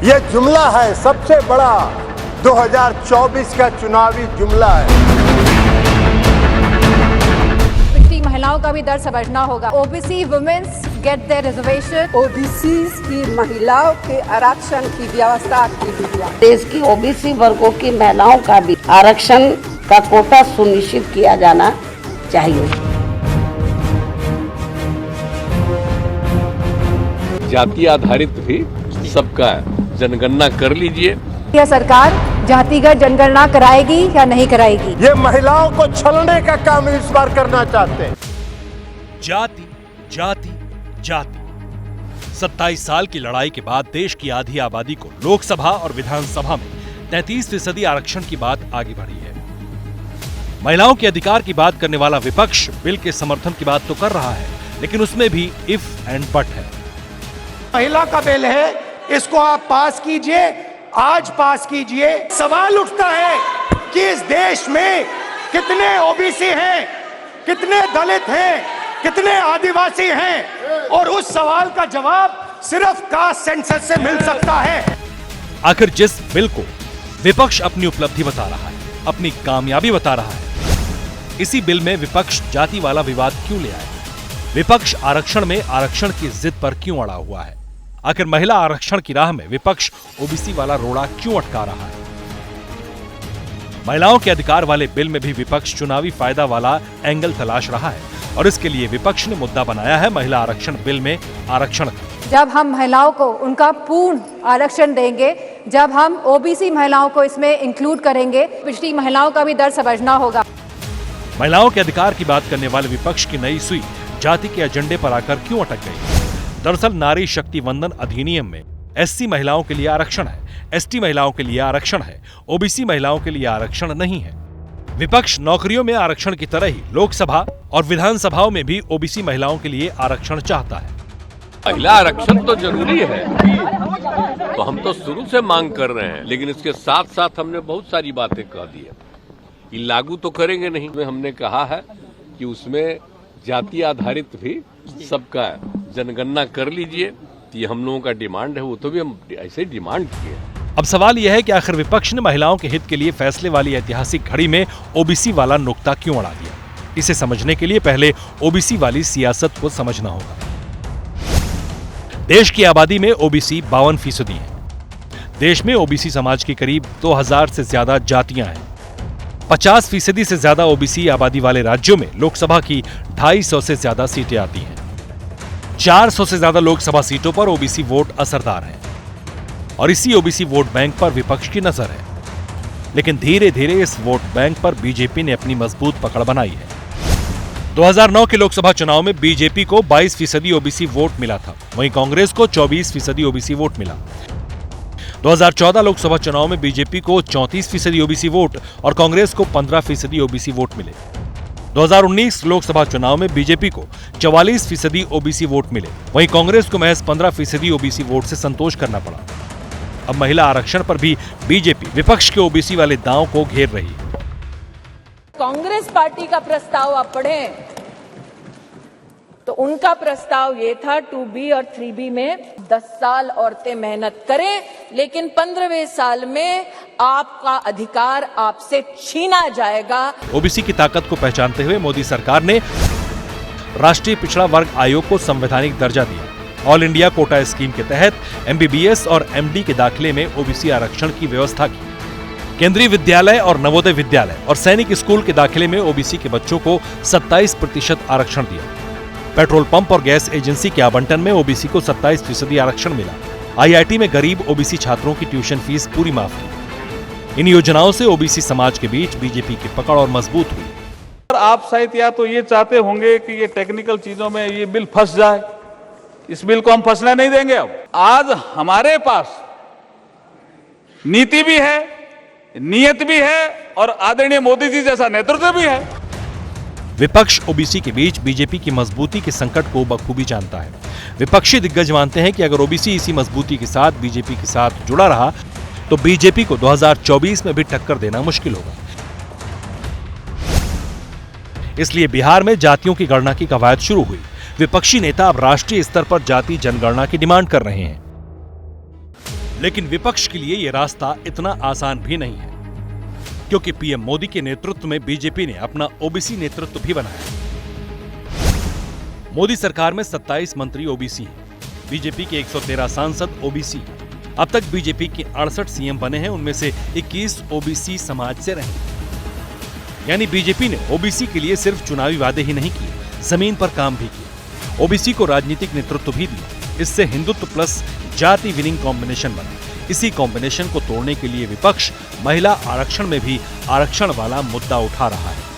ये जुमला है सबसे बड़ा 2024 का चुनावी जुमला है। पिछड़ी महिलाओं का भी दर्द समझना होगा। OBC women's get their reservation. OBC की महिलाओं के आरक्षण की व्यवस्था की गई। देश की ओबीसी वर्गों की महिलाओं का भी आरक्षण का कोटा सुनिश्चित किया जाना चाहिए। जाति आधारित भी सबका है, जनगणना कर लीजिए। यह सरकार जातिगत जनगणना कराएगी या नहीं कराएगी? ये महिलाओं को छलने का काम इस बार करना चाहते हैं। जाति जाति जाति 27 साल की लड़ाई के बाद देश की आधी आबादी को लोकसभा और विधानसभा में 33% आरक्षण की बात आगे बढ़ी है। महिलाओं के अधिकार की बात करने वाला विपक्ष बिल के समर्थन की बात तो कर रहा है, लेकिन उसमें भी इफ एंड बट है। महिला का बिल है, इसको आप पास कीजिए, आज पास कीजिए। सवाल उठता है कि इस देश में कितने ओबीसी हैं, कितने दलित हैं, कितने आदिवासी हैं, और उस सवाल का जवाब सिर्फ कास्ट सेंसस से मिल सकता है। आखिर जिस बिल को विपक्ष अपनी उपलब्धि बता रहा है, अपनी कामयाबी बता रहा है, इसी बिल में विपक्ष जाति वाला विवाद क्यों ले आया? विपक्ष आरक्षण में आरक्षण की जिद पर क्यों अड़ा हुआ है? आखिर महिला आरक्षण की राह में विपक्ष ओबीसी वाला रोड़ा क्यों अटका रहा है? महिलाओं के अधिकार वाले बिल में भी विपक्ष चुनावी फायदा वाला एंगल तलाश रहा है, और इसके लिए विपक्ष ने मुद्दा बनाया है महिला आरक्षण बिल में आरक्षण का। जब हम महिलाओं को उनका पूर्ण आरक्षण देंगे, जब हम ओबीसी महिलाओं को इसमें इंक्लूड करेंगे, पिछड़ी महिलाओं का भी दर्द समझना होगा। महिलाओं के अधिकार की बात करने वाले विपक्ष की नई सुई जाति के एजेंडे पर आकर क्यों अटक गई? दरअसल नारी शक्ति वंदन अधिनियम में एससी महिलाओं के लिए आरक्षण है, एसटी महिलाओं के लिए आरक्षण है, ओबीसी महिलाओं के लिए आरक्षण नहीं है। विपक्ष नौकरियों में आरक्षण की तरह ही लोकसभा और विधानसभाओं में भी ओबीसी महिलाओं के लिए आरक्षण चाहता है। महिला आरक्षण तो जरूरी है, तो हम तो शुरू से मांग कर रहे हैं, लेकिन इसके साथ साथ हमने बहुत सारी बातें कह दी है। ये लागू तो करेंगे नहीं। हमने कहा है कि उसमें जाति आधारित भी सबका है, जनगणना कर लीजिए। ये हम लोगों का डिमांड है, वो तो भी हम ऐसे ही डिमांड किए। अब सवाल यह है कि आखिर विपक्ष ने महिलाओं के हित के लिए फैसले वाली ऐतिहासिक घड़ी में ओबीसी वाला नुक्ता क्यों अड़ा दिया? इसे समझने के लिए पहले ओबीसी वाली सियासत को समझना होगा। देश की आबादी में ओबीसी 52% है। देश में ओबीसी समाज की करीब 2000 से ज्यादा जातियां हैं। 50% से ज्यादा ओबीसी आबादी वाले राज्यों में लोकसभा की 250 से ज्यादा सीटें आती हैं। 400 से ज्यादा लोकसभा सीटों पर ओबीसी वोट असरदार हैं, और इसी ओबीसी वोट बैंक पर विपक्ष की नजर है। लेकिन धीरे धीरे इस वोट बैंक पर बीजेपी ने अपनी मजबूत पकड़ बनाई है। 2009 के लोकसभा चुनाव में बीजेपी को 22% ओबीसी वोट मिला था, वहीं कांग्रेस को 24% ओबीसी वोट मिला। 2014 लोकसभा चुनाव में बीजेपी को 34% ओबीसी वोट और कांग्रेस को 15% ओबीसी वोट मिले। 2019 लोकसभा चुनाव में बीजेपी को 44% ओबीसी वोट मिले, वहीं कांग्रेस को महज 15% ओबीसी वोट से संतोष करना पड़ा। अब महिला आरक्षण पर भी बीजेपी विपक्ष के ओबीसी वाले दांव को घेर रही है। कांग्रेस पार्टी का प्रस्ताव आप पढ़ें तो उनका प्रस्ताव ये था 2B और 3B में 10 साल औरतें मेहनत करें, लेकिन 15वें साल में आपका अधिकार आपसे छीना जाएगा। ओबीसी की ताकत को पहचानते हुए मोदी सरकार ने राष्ट्रीय पिछड़ा वर्ग आयोग को संवैधानिक दर्जा दिया। ऑल इंडिया कोटा स्कीम के तहत MBBS और MD के दाखिले में ओबीसी आरक्षण की व्यवस्था की। केंद्रीय विद्यालय और नवोदय विद्यालय और सैनिक स्कूल के दाखिले में ओबीसी के बच्चों को 27% आरक्षण दिया। पेट्रोल पंप और गैस एजेंसी के आवंटन में ओबीसी को 27% आरक्षण मिला। IIT में गरीब ओबीसी छात्रों की ट्यूशन फीस पूरी माफ की। इन योजनाओं से ओबीसी समाज के बीच बीजेपी की पकड़ और मजबूत हुई। आप शायद या तो ये चाहते होंगे कि ये टेक्निकल चीजों में ये बिल फंस जाए, इस बिल को हम फंसने नहीं देंगे। अब आज हमारे पास नीति भी है, नियत भी है, और आदरणीय मोदी जी जैसा नेतृत्व भी है। विपक्ष ओबीसी के बीच बीजेपी की मजबूती के संकट को बखूबी जानता है। विपक्षी दिग्गज मानते हैं कि अगर ओबीसी इसी मजबूती के साथ बीजेपी के साथ जुड़ा रहा तो बीजेपी को 2024 में भी टक्कर देना मुश्किल होगा। इसलिए बिहार में जातियों की गणना की कवायद शुरू हुई। विपक्षी नेता अब राष्ट्रीय स्तर पर जाति जनगणना की डिमांड कर रहे हैं। लेकिन विपक्ष के लिए यह रास्ता इतना आसान भी नहीं है, क्योंकि पीएम मोदी के नेतृत्व में बीजेपी ने अपना ओबीसी नेतृत्व भी बनाया। मोदी सरकार में 27 मंत्री ओबीसी हैं। बीजेपी के 113 सांसद ओबीसी। अब तक बीजेपी के 68 सीएम बने हैं, उनमें से 21 ओबीसी समाज से रहे। यानी बीजेपी ने ओबीसी के लिए सिर्फ चुनावी वादे ही नहीं किए, जमीन पर काम भी किया। ओबीसी को राजनीतिक नेतृत्व भी दिया। इससे हिंदुत्व प्लस जाति विनिंग कॉम्बिनेशन बना। इसी कॉम्बिनेशन को तोड़ने के लिए विपक्ष महिला आरक्षण में भी आरक्षण वाला मुद्दा उठा रहा है।